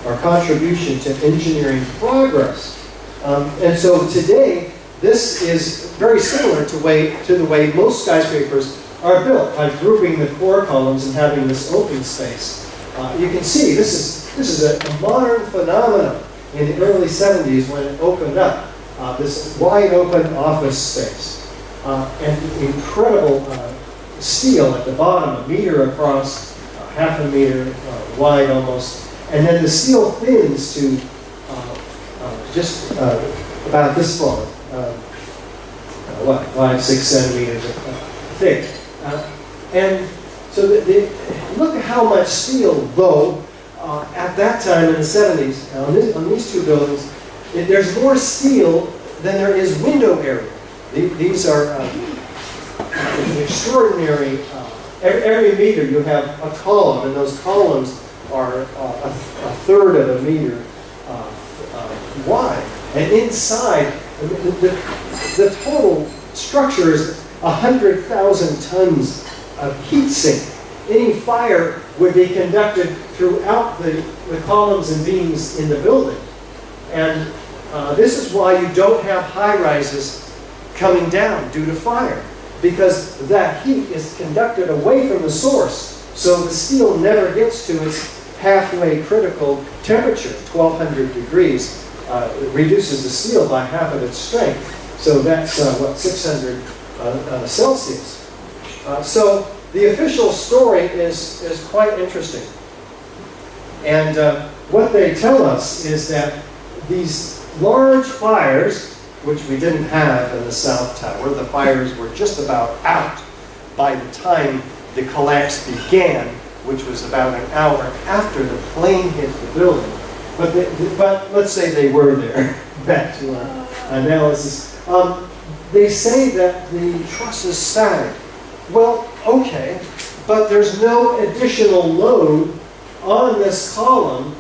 our contribution to engineering progress. And so today, this is very similar to the way most skyscrapers are built, by grouping the core columns and having this open space. You can see this is a modern phenomenon in the early 70s when it opened up, this wide open office space. And incredible steel at the bottom, a meter across, half a meter wide almost. And then the steel thins to just about this long, 5, 6 centimeters thick. And so look at how much steel, though, at that time in the 70s, on these two buildings, there's more steel than there is window area. These are extraordinary. Every meter you have a column, and those columns are a third of a meter wide. And inside, the total structure is 100,000 tons of heat sink. Any fire would be conducted throughout the columns and beams in the building. And this is why you don't have high-rises coming down due to fire, because that heat is conducted away from the source, so the steel never gets to its halfway critical temperature, 1,200 degrees. It reduces the steel by half of its strength. So that's, 600 Celsius. So the official story is quite interesting. And what they tell us is that these large fires, which we didn't have in the South Tower, the fires were just about out by the time the collapse began, which was about an hour after the plane hit the building. But let's say they were there. Back to our analysis. They say that the trusses sagged. Well, okay, but there's no additional load on this column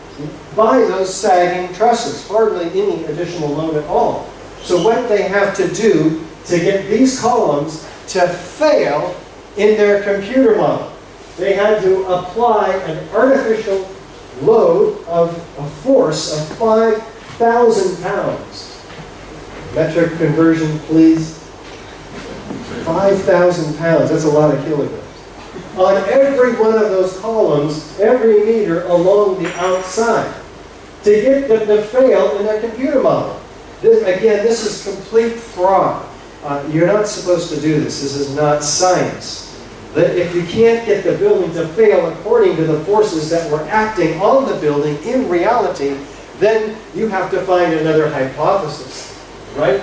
by those sagging trusses. Hardly any additional load at all. So what they have to do to get these columns to fail in their computer model, they had to apply an artificial load of a force of 5,000 pounds. Metric conversion, please. 5,000 pounds, that's a lot of kilograms. On every one of those columns, every meter along the outside, to get them to fail in their computer model. This is complete fraud. You're not supposed to do this. This is not science. If you can't get the building to fail according to the forces that were acting on the building in reality, then you have to find another hypothesis, right?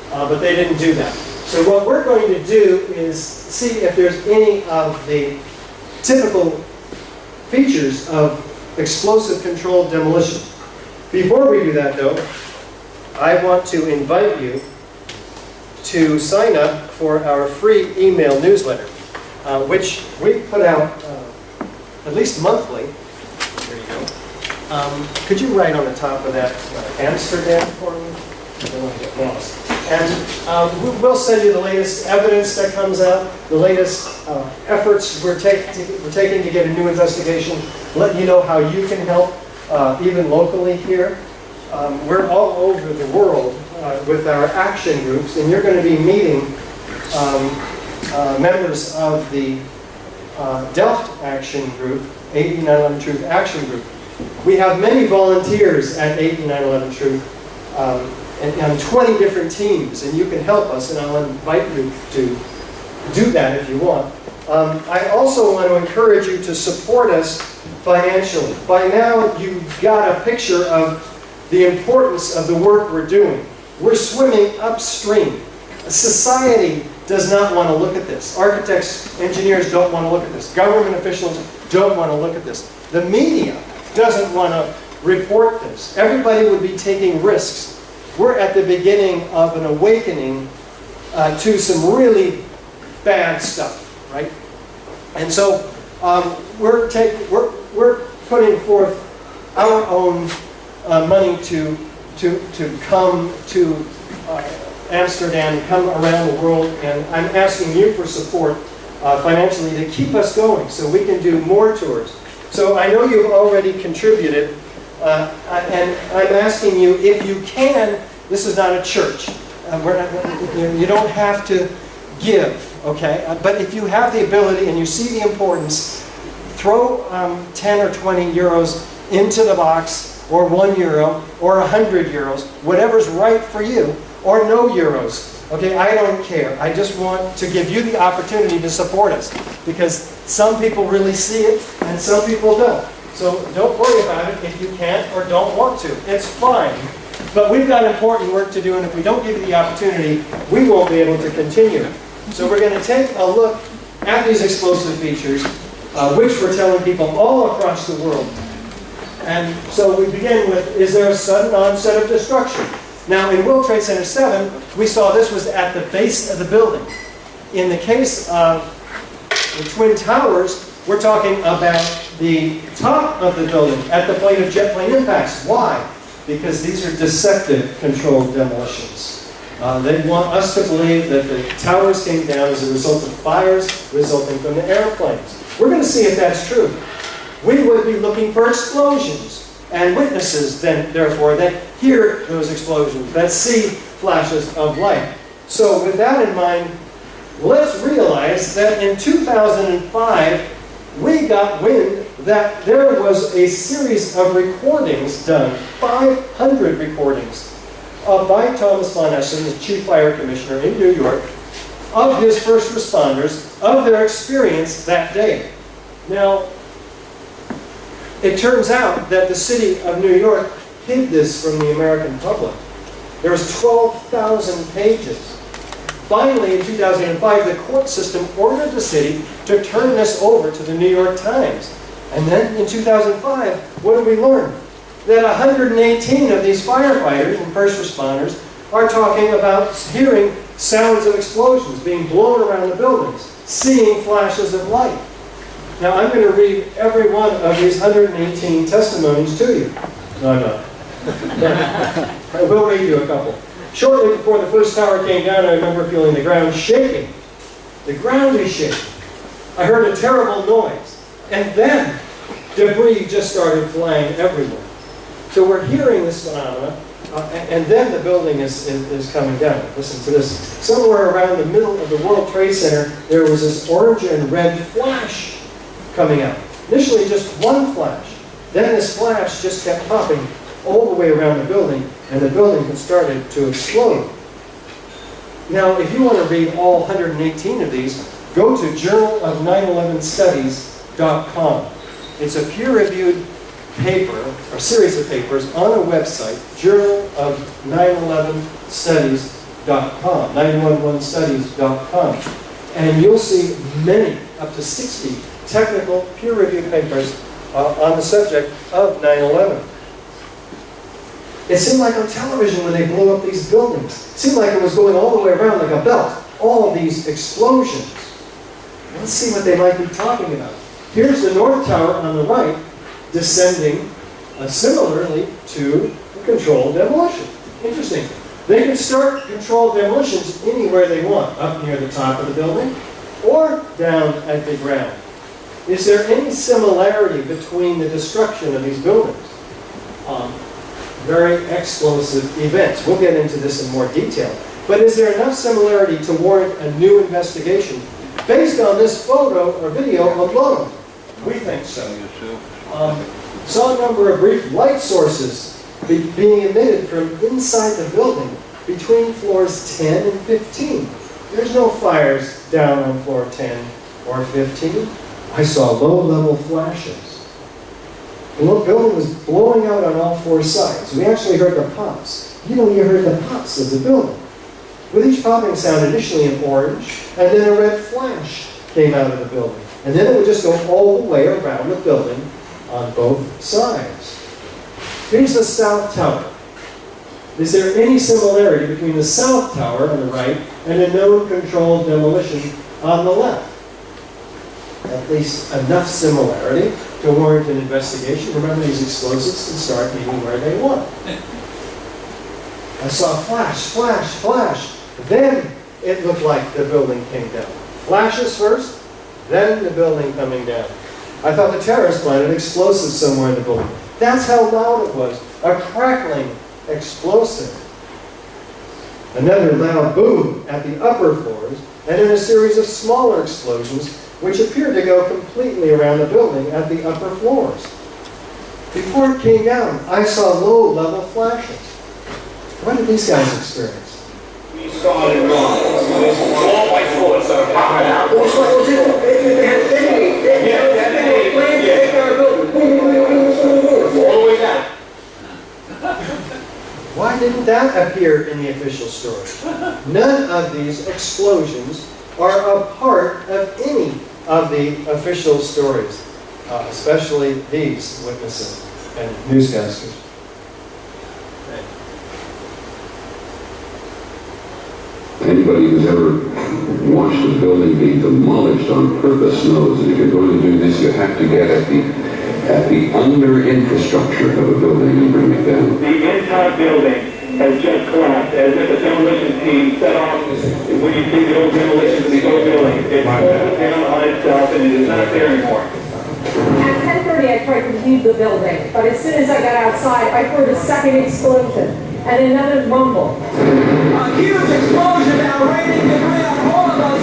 But they didn't do that. So what we're going to do is see if there's any of the typical features of explosive controlled demolition. Before we do that, though, I want to invite you to sign up for our free email newsletter, which we put out at least monthly. There you go. Could you write on the top of that Amsterdam for me? I don't want to get lost. And we'll send you the latest evidence that comes out, the latest efforts we're taking to get a new investigation, let you know how you can help, even locally here. We're all over the world with our action groups, and you're going to be meeting members of the Delft Action Group, AE911 Truth Action Group. We have many volunteers at AE911 Truth, and on 20 different teams, and you can help us, and I'll invite you to do that if you want. I also want to encourage you to support us financially. By now, you've got a picture of the importance of the work we're doing. We're swimming upstream. Society does not want to look at this. Architects, engineers don't want to look at this. Government officials don't want to look at this. The media doesn't want to report this. Everybody would be taking risks. We're at the beginning of an awakening to some really bad stuff, right? And so we're putting forth our own money to come to Amsterdam, come around the world, and I'm asking you for support financially to keep us going so we can do more tours. So I know you've already contributed. And I'm asking you, if you can, this is not a church. You don't have to give, okay? But if you have the ability and you see the importance, throw 10 or 20 euros into the box, or 1 euro, or 100 euros, whatever's right for you, or no euros. Okay, I don't care. I just want to give you the opportunity to support us, because some people really see it and some people don't. So don't worry about it if you can't or don't want to. It's fine. But we've got important work to do, and if we don't give you the opportunity, we won't be able to continue. So we're going to take a look at these explosive features, which we're telling people all across the world. And so we begin with, is there a sudden onset of destruction? Now, in World Trade Center 7, we saw this was at the base of the building. In the case of the Twin Towers, we're talking about the top of the building at the point of jet plane impacts. Why? Because these are deceptive controlled demolitions. They want us to believe that the towers came down as a result of fires resulting from the airplanes. We're going to see if that's true. We would be looking for explosions and witnesses, therefore, that hear those explosions, that see flashes of light. So with that in mind, let's realize that in 2005, we got wind that there was a series of recordings done, 500 recordings, by Thomas von Essen, the Chief Fire Commissioner in New York, of his first responders, of their experience that day. Now, it turns out that the city of New York hid this from the American public. There was 12,000 pages. Finally, in 2005, the court system ordered the city to turn this over to the New York Times. And then in 2005, what did we learn? That 118 of these firefighters and first responders are talking about hearing sounds of explosions being blown around the buildings, seeing flashes of light. Now, I'm going to read every one of these 118 testimonies to you. No, I'm not. I will read you a couple. Shortly before the first tower came down, I remember feeling the ground shaking. The ground is shaking. I heard a terrible noise. And then debris just started flying everywhere. So we're hearing this phenomena, and then the building is coming down. Listen to this. Somewhere around the middle of the World Trade Center, there was this orange and red flash coming out. Initially just one flash. Then this flash just kept popping all the way around the building, and the building had started to explode. Now, if you want to read all 118 of these, go to journal-of-911studies.com. It's a peer-reviewed paper, or series of papers, on a website, journal-of-911studies.com, 911studies.com. And you'll see many, up to 60, technical peer-reviewed papers on the subject of 9/11. It seemed like on television when they blew up these buildings. It seemed like it was going all the way around like a belt. All of these explosions. Let's see what they might be talking about. Here's the North Tower on the right, descending similarly to a controlled demolition. Interesting. They can start controlled demolitions anywhere they want, up near the top of the building or down at the ground. Is there any similarity between the destruction of these buildings? Very explosive events. We'll get into this in more detail. But is there enough similarity to warrant a new investigation based on this photo or video alone? We think so. Saw a number of brief light sources being emitted from inside the building between floors 10 and 15. There's no fires down on floor 10 or 15. I saw low-level flashes. The building was blowing out on all four sides. We actually heard the pops. You heard the pops of the building. With each popping sound, initially an orange, and then a red flash came out of the building. And then it would just go all the way around the building on both sides. Here's the South Tower. Is there any similarity between the South Tower on the right and a known controlled demolition on the left? At least enough similarity to warrant an investigation. Remember, these explosives can start meaning where they want. I saw flash, flash, flash. Then it looked like the building came down. Flashes first, then the building coming down. I thought the terrorists planted explosives somewhere in the building. That's how loud it was. A crackling explosive. Another loud boom at the upper floors, and then a series of smaller explosions which appeared to go completely around the building at the upper floors. Before it came down, I saw low-level flashes. What did these guys experience? We started wrong. All by force. All the way down. Why didn't that appear in the official story? None of these explosions are a part of any of the official stories, especially these witnesses and newscasters. Anybody who's ever watched a building being demolished on purpose knows that if you're going to do this, you have to get at the under-infrastructure of a building and bring it down. The entire building has just collapsed, as if a demolition team set off. When you see the old demolitions of the old building, it's fallen down on itself and it is not there anymore. At 10:30, I tried to leave the building, but as soon as I got outside, I heard a second explosion and another rumble. A huge explosion now raining debris on all of us.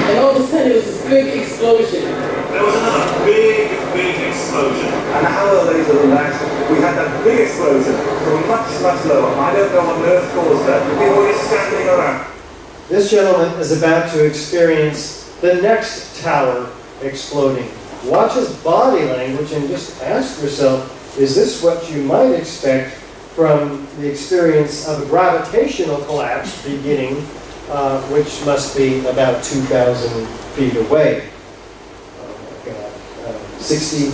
And all of a sudden, it was this big explosion. There was another big explosion. An hour later than that, we had that big explosion from much lower. I don't know what on earth caused that. People were just standing around. This gentleman is about to experience the next tower exploding. Watch his body language and just ask yourself, is this what you might expect from the experience of a gravitational collapse beginning, which must be about 2,000 feet away? 60,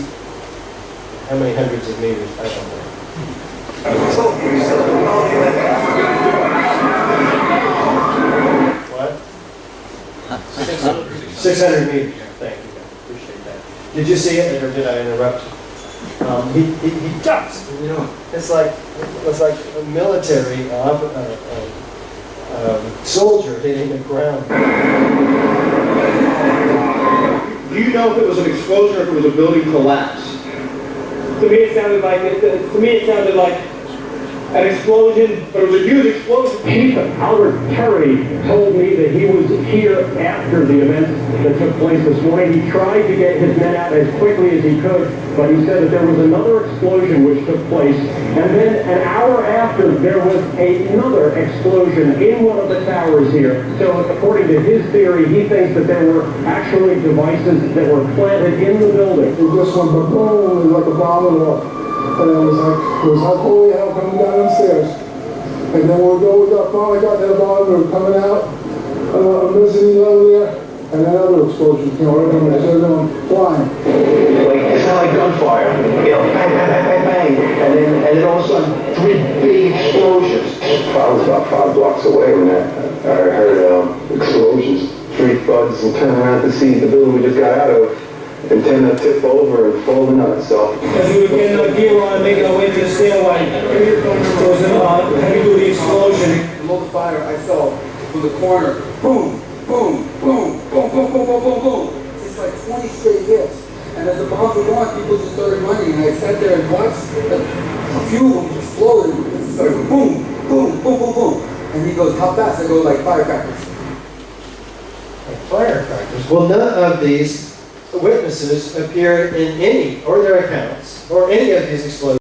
how many hundreds of meters? I don't know. What? 600 meters. Thank you. Appreciate that. Did you see it, or did I interrupt? He ducks. You know, it's like a military soldier hitting the ground. Do you know if it was an explosion or if it was a building collapse? To me, it sounded like an explosion, but it was a huge explosion. Chief Albert Terry told me that he was here after the event that took place this morning. He tried to get his men out as quickly as he could, but he said that there was another explosion which took place, and then an hour after, there was another explosion in one of the towers here. So according to his theory, he thinks that there were actually devices that were planted in the building. It just went boom, like a bomb went off. And it was like holy hell coming down upstairs. And then when we finally got to the bottom, we were coming out, visiting level there, and another explosion came right from there, so everyone flying. It sounded like gunfire. You know, bang, bang, bang, bang, bang. And then all of a sudden, 3 big explosions. I was about 5 blocks away when I heard explosions. 3 thuds and turned around to see the building we just got out of and tend to tip over and fold in on itself. As we were getting our gear on and making our way to the stairway, there was a heavy-duty explosion. The molten fire I felt from the corner. Boom, boom, boom, boom, boom, boom, boom, boom, boom. It's like 20 straight hits. And as the bombs were going, people just started running. And I sat there and watched a few of them explode. It started boom, boom, boom, boom, boom. And he goes, how fast? I go, like firecrackers. Like firecrackers. Well, none of these witnesses appeared in any, or their accounts, or any of these explosions.